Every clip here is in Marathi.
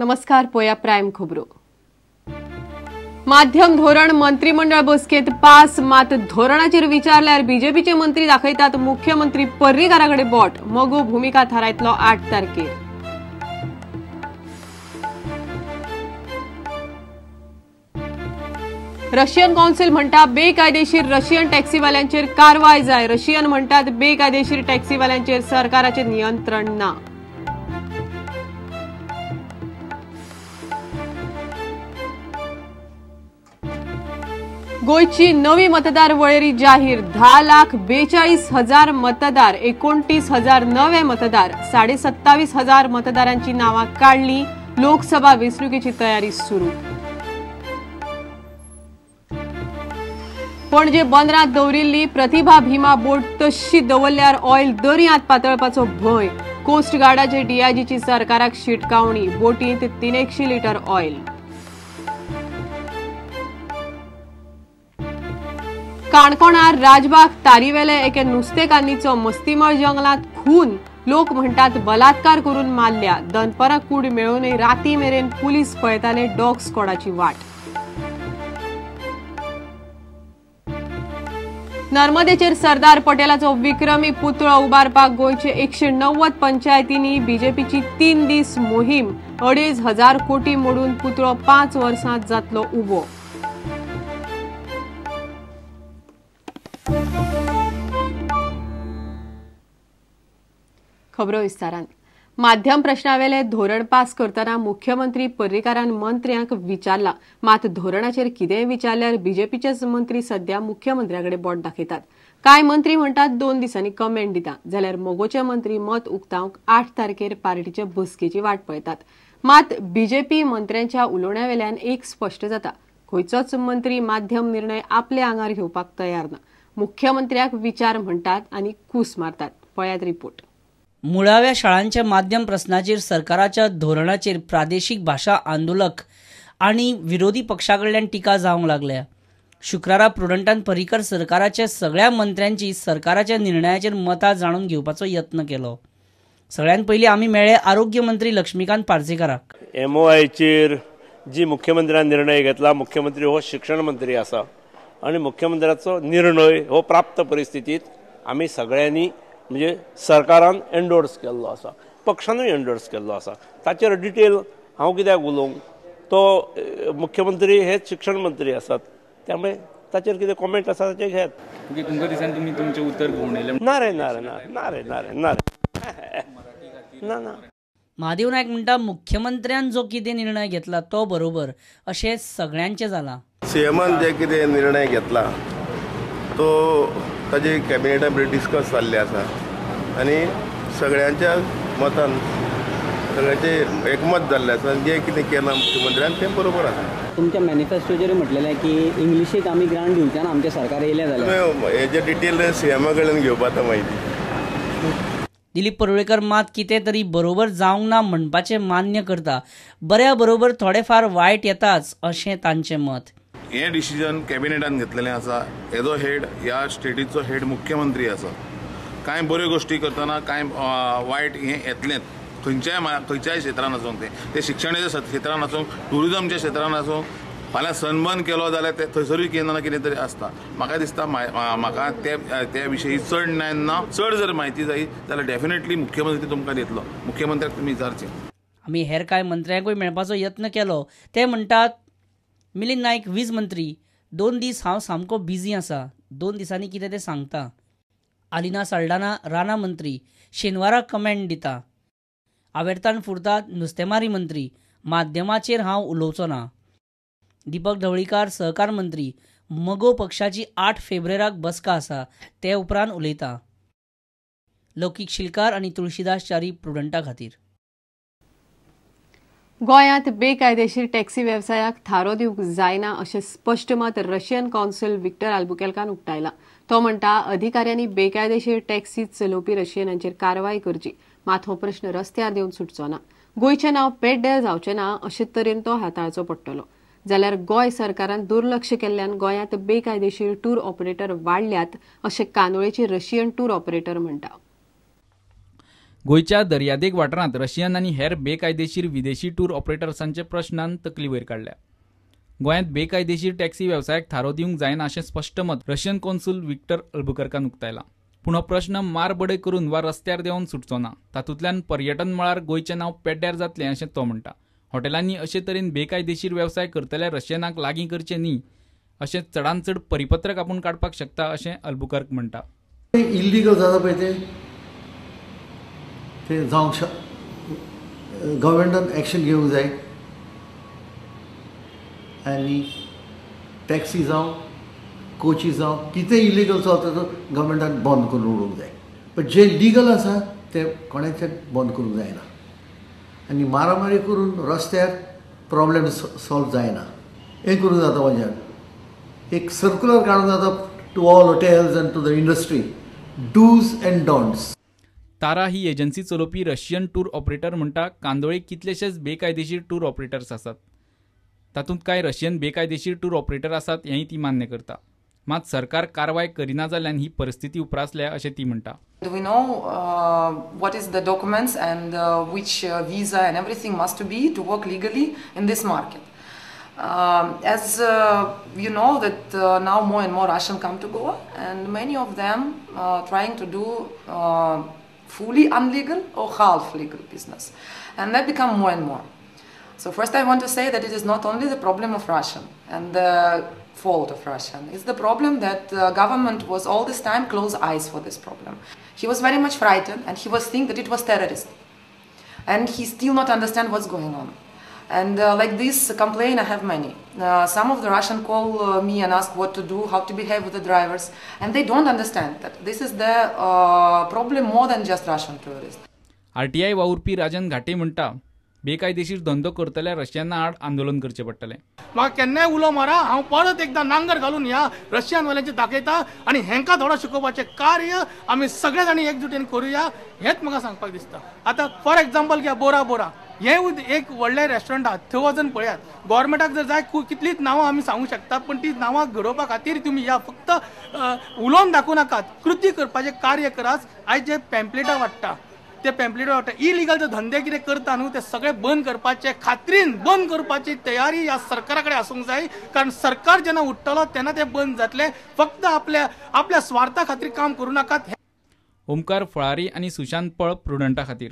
नमस्कार. पोया प्रायम खबरो. माध्यम धोरण मंत्रिमंडळ बसकेत पास. मात धोरणाचेर विचारल्यार बीजेपीचे मंत्री दाखयतात मुख्यमंत्री पर्रीकाराकडे बोट. मगो भूमिका थारायतलो 8 तारखेर. रशियन कौन्सिल म्हणटा बेकायदेशीर रशियन टॅक्सीवाल्यांचेर कारवाय जाय. रशियन म्हणटात बेकायदेशीर टॅक्सीवाल्यांचेर सरकाराचे नियंत्रण ना. गोयची नवी मतदार वळेरी जाहीर. 10,42,000 मतदार. 29,000 नवे मतदार. 27,500 मतदारांची नावां काढली. लोकसभा वेंचणुकेची तयारी सुरू. पणजे बंदरांत दवरिल्ली प्रतिभा भीमा बोट तशी दवरल्यार ऑयल दर्यांत पातळपाचो भंय. कोस्ट गार्डाचे डीआयजीची सरकाराक शिटकावणी. बोटींत 300 लिटर ऑयल. काणकोणार राजबाग तारीवेले एके नुस्तेकान्नीचो मस्तीमळ जंगलात खून. लोक म्हणटात बलात्कार करून मारल्या. दनपारां कूड मेळूनय राती मेरेन पुलीस पळयताले डॉग स्क्वॉडाची वाट. नर्मदेचेर सरदार पटेलाचो विक्रमी पुतळो उबारपाक गोंयचे 190 पंचायतींनी बीजेपीची 3 दीस मोहीम. 2,500 कोटी मोडून पुतळो 5 वर्सांत जातलो उबो. खबरो विस्तारान. माध्यम प्रश्नावेले धोरण पास करतना मुख्यमंत्री पर्रीकारान मंत्र्यांक विचारला. मात धोरणाचेर कितेंय विचारल्यार बीजेपीचेच मंत्री सध्या मुख्यमंत्र्याकडे बोट दाखयतात. कांय मंत्री म्हणटात 2 दिसांनी कमेंट दिता. जाल्यार मोगोचे मंत्री मत उक्तावंक 8 तारखेर पार्टीचे बसकेची वाट पळयतात. मात बीजेपी मंत्र्यांच्या उलोवण्यावेल्यान एक स्पश्ट जाता. खंयचोच मंत्री माध्यम निर्णय आपल्या आंगार घेवपाक तयार ना. मुख्यमंत्र्याक विचार म्हणटात आनी कूस मारतात. पळयात रिपोर्ट. मुळाव्या शाळांच्या माध्यम प्रश्नाचेर सरकाराच्या धोरणाचेर प्रादेशीक भाशा आंदोलक आणि विरोधी पक्षाकडल्यान टिका जावंक लागल्या. शुक्रारा प्रुडंटान पर्रीकार सरकाराच्या सगळ्या मंत्र्यांची सरकाराच्या निर्णयाचेर मतां जाणून घेवपाचो यत्न केलो. सगळ्यात पयलीं आमी मेळ्ळे आरोग्य मंत्री लक्ष्मीकांत पार्सेकाराक. MOIचेर जी मुख्यमंत्र्यान निर्णय घेतला. मुख्यमंत्री हो शिक्षण मंत्री आसा आणि मुख्यमंत्र्याचो निर्णय हो प्राप्त परिस्थितीत आमी सगळ्यांनी म्हणजे सरकारान एंडोर्स केल्लो आसा. पक्षानूय एंडोर्स केल्लो आसा. ताचेर डिटेल हांव कित्याक उलोवंक. तो मुख्यमंत्री हे शिक्षण मंत्री आसात. त्यामुळे ताचेर कितें कॉमेंट आसा ताचेर घेयात. तुमच्या दिसान तुमी तुमचें उतर घेवन येयलें. ना रे ना रे ना रे ना रे ना रे ना ना. महादेव नायक म्हणटा मुख्यमंत्र्यान जो कितें निर्णय घेतला तो बरोबर अशें सगळ्यांचें जालां. सीएमान जे कितें निर्णय घेतला तो ताजे कॅबिनेटा भितर डिस्कस जाल्ले आसा आनी सगळ्यांच्या मतान सगळ्यांचे एकमत जाल्लें आसा. जे कितें केलां मुख्यमंत्र्यान तें बरोबर आसा. तुमच्या मॅनिफेस्टोचेर म्हटलेलें की इंग्लिशीक आमी ग्रांट दिवच्यान आमचें सरकार येयलें जाल्यार हेजे डिटेल सीएमा कडल्यान घेवपाक म्हायती. दिलीप पर्वळेकर मात कितें तरी बरोबर जावंक ना म्हणपाचें मान्य करता. बऱ्या बरोबर थोडेफार वायट येताच अशें तांचें मत. हे डिसिजन कॅबिनेटान घेतलेलें आसा. हेजो हेड ह्या स्टेटीचो हेड मुख्यमंत्री आसा. कांय बऱ्यो गोश्टी करतना कांय वायट हें येतलेंच. खंयच्याय क्षेत्रान आसूं ते शिक्षणाच्या क्षेत्रान आसूं टुरिजमच्या क्षेत्रान आसूं. फाल्यां सनबर्न केलो जाल्यार ते थंयसरूय कितें ना कितें तरी आसता. म्हाका दिसता म्हाका त्या विशयी चड ना चड जर म्हायती जायी जाल्यार डेफिनेटली मुख्यमंत्री तुमकां दितलो. मुख्यमंत्र्याक तुमी विचारचें. आमी हेर कांय मंत्र्यांकूय मेळपाचो यत्न केलो. ते म्हणटात मिलिंद नायक वीज मंत्री. 2 दीस हांव सामको बिजी आसा. 2 दिसांनी कितें तें सांगता. आलिना साल्डाना राना मंत्री. शेनवाराक कमेंट दिता. आवेर्तान फुरतात नुस्तेमारी मंत्री. माध्यमाचेर हांव उलोवचो ना. दीपक ढवळीकार सहकार मंत्री. मगो पक्षाची 8 फेब्रुवाराक बसका आसा. ते उपरांत उलयता. लौकीक शिलकार आनी तुळशीदास च्यारी प्रुडंटा खातीर. गोंयांत बेकायदेशीर टॅक्सी वेवसायाक थारो दिवंक जायना अशें स्पश्ट मत रशियन कौन्सिल विक्टर आल्बुकेर्कान उक्तायला. तो म्हणटा अधिकाऱ्यांनी बेकायदेशीर टॅक्सी चलोवपी रशियनांचेर कारवाय करची. मात हो प्रश्न रस्त्यार देवन सुटचो ना. गोंयचें नांव पेड्डेर जावचें ना अशे तरेन तो हाताळचो पडटलो. जाल्यार गोंय सरकारान दुर्लक्ष केल्ल्यान गोंयांत बेकायदेशीर टूर ऑपरेटर वाडल्यात अशें कांदोळेचे रशियन टूर ऑपरेटर म्हणटा. गोयच्या दर्यादेग वाठारांत रशियन आनी हेर बेकायदेशीर विदेशी टूर ऑपरेटर्सांचे प्रश्नान तकली वयर काडल्या. गोंयांत बेकायदेशीर टॅक्सी वेवसायाक थारो दिवंक जायना अशें स्पश्ट मत रशियन कॉन्सूल विक्टर अल्बुकर्कान उक्तायलां. पूण हो प्रश्न मारबडय करून वा रस्त्यार देंवन सुटचो ना. तातूंतल्यान पर्यटन मळार गोंयचें नांव पेड्ड्यार जातलें अशें तो म्हणटा. हॉटेलांनी अशे तरेन बेकायदेशीर वेवसाय करतल्या रशियनाक लागीं करचें न्ही अशें चडांत चड परिपत्रक आपूण काडपाक शकता अशें अल्बुकर्क म्हणटा. इल्लीगल जाता पळय ते जावंक गव्हर्मेंटान एक्शन घेवंक जाय आनी टॅक्सी जावं कोची जावं कितें इलिगल चलता तो गव्हर्मेंटान बंद करून उडोवंक जाय. पण जे लिगल आसा ते कोणाचें बंद करूंक जायना आनी मारामारी करून रस्त्यार प्रॉब्लेम सॉल्व जायना. हें करूंक जाता म्हणजे एक सर्क्युलर काडूंक जाता to all hotels and to the industry dos and don'ts. तारा ही एजन्सी चलोवपी रशियन टूर ऑपरेटर म्हणटा कांदोळेक कितलेशेच बेकायदेशीर टूर ऑपरेटर्स आसात. तातूंत कांय रशियन बेकायदेशीर टूर ऑपरेटर आसात हेंय ती मान्य करता. मात सरकार कारवाय करिना जाल्ल्यान ही परिस्थिती उप्रासल्या अशें ती म्हणटा. We know what is the documents and which visa and everything must be to work legally in this market. As you know that now more and more Russian come to Goa and many of them trying to do fully unlegal or half legal business, and that become more and more. So first I want to say that it is not only the problem of Russian and the fault of Russian. It's the problem that the government was all this time close eyes for this problem. He was very much frightened and he was think that it was terrorist. And he still not understand what's going on. And like this complaint I have many. Some of the Russian call me and ask what to do, how to behave with the drivers. And they don't understand that this is the problem more than just Russian tourists. RTI वावुरपी राजन घाटे म्हणटा बेकायदेशीर धंदो करतल्या रशियना आड आंदोलन करचे पडटलें. म्हाका केन्नाय उलो मारा हांव परत एकदा नांगर घालून ह्या रशियनवाल्यांचे दाखयता आनी हेंका थोडो शिकोवपाचें कार्य आमी सगळे जाणी एकजुटीन करुया हेच म्हाका सांगपाक दिसता. आतां फॉर एक्झाम्पल घ्या बोरा बोरा हें एक व्हडलें रेस्टॉरंट आहा थंय वचून पळयात. गव्हर्मेंटाक जर जाय कितलींच नांवां आमी सांगूंक शकतात पण ती नांवां घडोवपा खातीर तुमी या फक्त उलोवन दाखोवं नाकात कृती करपाचें कार्य करात. आयज जे पॅम्पलेटां वाडटा ते पॅम्पलेटां वाडटा इलिगल जे धंदे कितें करता न्हू ते सगळे बंद करपाचे खात्रीन बंद करपाची तयारी ह्या सरकारा कडेन आसूंक जाय. कारण सरकार जेन्ना उठ्ठलो तेन्ना ते बंद जातले. फक्त आपल्या स्वार्था खातीर काम करूं नाकात. ओमकार फळारी आनी सुशांत पळ प्रुडंटा खातीर.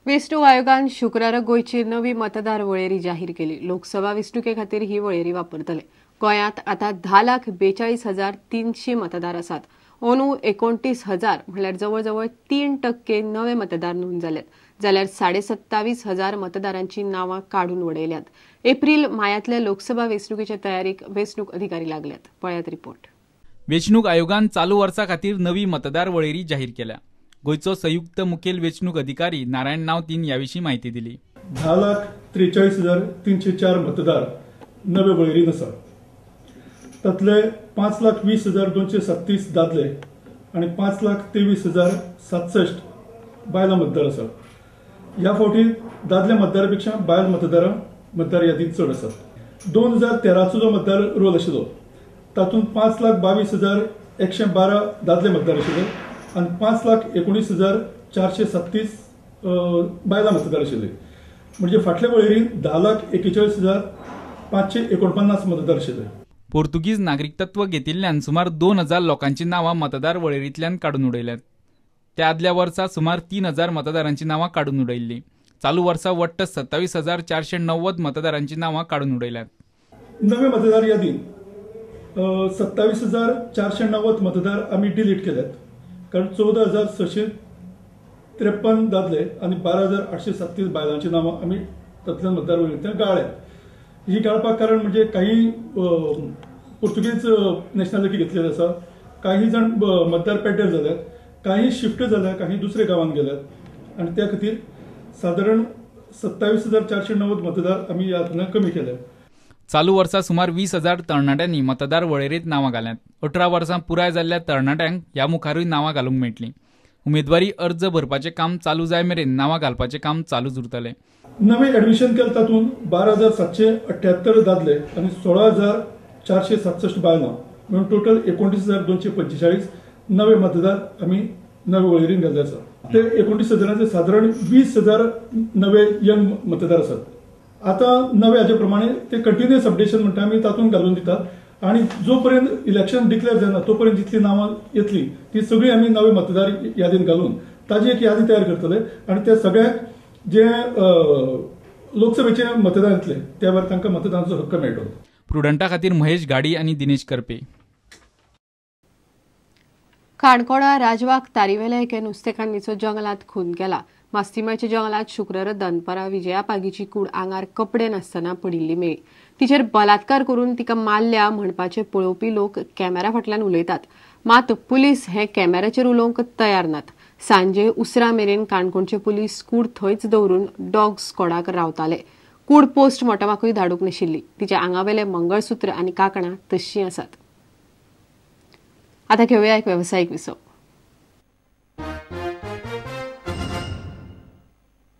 वेंचणूक आयोगान शुक्रारा गोंयची नवी मतदार वळेरी जाहीर केली. लोकसभा वेंचणुके खातीर ही वळेरी वापरतले. गोंयांत आतां 10,42,300 मतदार आसात. अंदू 29,000 म्हळ्यार जवळ जवळ 3% नवे मतदार नोंद जाल्यात. जाल्यार 27,500 मतदारांची नावां काडून उडयल्यात. एप्रील मायातल्या लोकसभा वेंचणुकेचे तयारीक वेंचणूक अधिकारी लागल्यात. पळयात रिपोर्ट. वेंचणूक आयोगान चालू वर्सा खातीर नवी मतदार वळेरी जाहीर केल्या. गोंयचो संयुक्त मुखेल वेंचणूक अधिकारी नारायण नावतीन ह्या विशीं म्हायती दिली. 10,43,304 मतदार नवे वळेरीन आसात. तातले 5,20,237 दादले आणि 5,23,067 बायलां मतदार आसात. ह्या फावटी दादल्या मतदारापेक्षा बायल मतदार यादींत चड आसात. 2013चो जो मतदार रोल आशिल्लो तातूंत 5,22,112 दादले मतदार आशिल्ले आनी 5,19,437 बायलां मतदार आशिल्ले. म्हणजे फाटल्या वळेरींत 10,41,549 मतदार आशिल्ले. पोर्तुगीज नागरिकत्व घेतिल्ल्यान सुमार 2,000 लोकांची नावां मतदार वळेरींतल्यान काडून उडयल्यात. त्या आदल्या वर्सा सुमार 3,000 मतदारांची नावां काडून उडयल्लीं. चालू वर्सा वट्ट 27,490 मतदारांची नावां काडून उडयल्यात. नवे मतदार यादीन 27,490 मतदार आमी डिलीट केल्यात. कारण 14,653 दादले आनी 12,837 बायलांची नावां आमी तातूंतल्यान मतदार वळेरींतल्यान गाळ्यात. ही गाळपाक कारण म्हणजे काही पोर्तुगीज नॅशनॅलिटी घेतलेली आसा. काही जण मतदार पेड्ड्यार जाल्यात, काही शिफ्ट जाल्यात, काही दुसऱ्या गांवांत गेल्यात आणि त्या खातीर सादारण 27,490 मतदार आमी ह्या कमी केल्यात. चालू वर्सा सुमार 20,000 तरणाट्यांनी मतदार वळेरींत नावां घाल्यात. 18 वर्सां पुराय जाल्ल्या तरणाट्यांक ह्या मुखारूय नावां घालूंक मेळटलीं. उमेदवारी अर्ज भरपाचें काम चालू जाय मेरेन नावां घालपाचें काम चालूच उरतलें. नवे एडमिशन केलें तातूंत 12,778 दादले आनी 16,467 बायलां म्हणून टोटल 29,245 नवे मतदार आमी नवे वळेरीन घाल्ले आसा. ते 29,000 साधारण 20,000 नवे यंग मतदार आसात. आता नवे हाजे प्रमाणे ते कंटिन्युअस अपडेशन म्हणटा आमी तातूंत घालून दितात आणि जोपर्यंत इलेक्शन डिक्लेअर जायना तोपर्यंत जितली नांवां येतली ती सगळी आमी नवे मतदार यादीन घालून ताजी एक यादी तयार करतले आणि त्या सगळ्यांक जे लोकसभेचे मतदान येतले त्या वेळार तांकां मतदानाचो हक्क मेळटलो. प्रुडंटा खातीर महेश गाडी आनी दिनेश करपे. काणकोणा राजवाक तारीवेल्या एके नुस्तेकान्नीचो जंगलात खून केला. मास्तिमाच्या जंगलात शुक्रार दनपारा विजया पागीची कूड आंगार कपडे नासतना पडिल्ली मेळ्ळी. तिचेर बलात्कार करून तिका मारल्या म्हणपाचे पळोवपी लोक कॅमेरा फाटल्यान उलयतात. मात पुलीस हे कॅमेऱ्याचेर उलोवंक तयार नात. सांजे उसरा मेरेन काणकोणचे पुलीस कूड थंयच दवरून डॉग स्क्वॉडाक रावताले. कूड पोस्टमॉर्टमाकूय धाडूंक नाशिल्ली. तिच्या आंगावेले मंगळसूत्र आनी कांकणां तशीं आसात. आता घेऊया एक व्यावसायिक विसव.